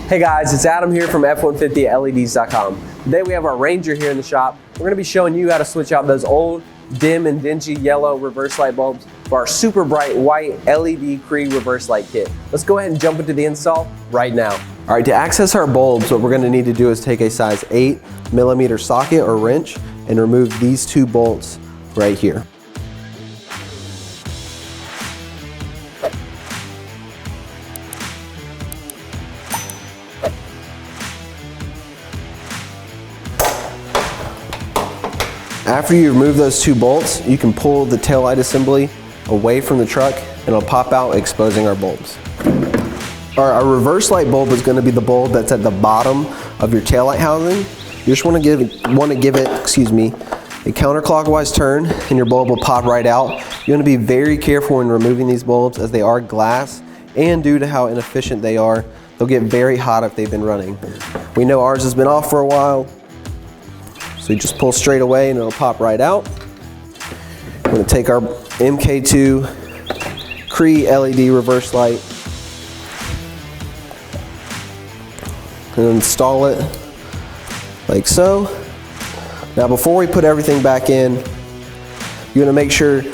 Hey guys, it's Adam here from F150LEDs.com. Today we have our Ranger here in the shop. We're going to be showing you how to switch out those old, dim and dingy yellow reverse light bulbs for our super bright white LED CREE reverse light kit. Let's go ahead and jump into the install right now. All right, to access our bulbs, what we're going to need to do is take a size 8mm socket or wrench and remove these two bolts right here. After you remove those two bolts, you can pull the taillight assembly away from the truck and it'll pop out, exposing our bulbs. Our reverse light bulb is going to be the bulb that's at the bottom of your taillight housing. You just want to give it a counterclockwise turn and your bulb will pop right out. You want to be very careful when removing these bulbs as they are glass, and due to how inefficient they are, they'll get very hot if they've been running. We know ours has been off for a while. So you just pull straight away and it'll pop right out. We're going to take our MKII CREE LED reverse light and install it like so. Now before we put everything back in, you're going to make sure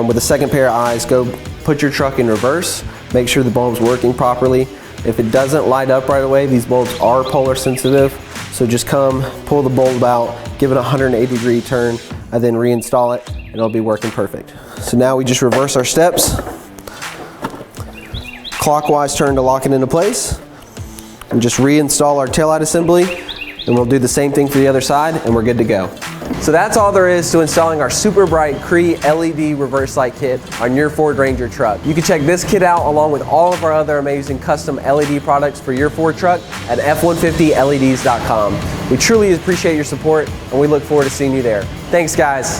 with the second pair of eyes, go put your truck in reverse. Make sure the bulb's working properly. If it doesn't light up right away, these bulbs are polar sensitive. So just come, pull the bulb out, give it a 180-degree turn, and then reinstall it, and it'll be working perfect. So now we just reverse our steps. Clockwise turn to lock it into place. And just reinstall our taillight assembly, and we'll do the same thing for the other side, and we're good to go. So that's all there is to installing our super bright CREE LED reverse light kit on your Ford Ranger truck. You can check this kit out along with all of our other amazing custom LED products for your Ford truck at F150LEDs.com. We truly appreciate your support and we look forward to seeing you there. Thanks guys.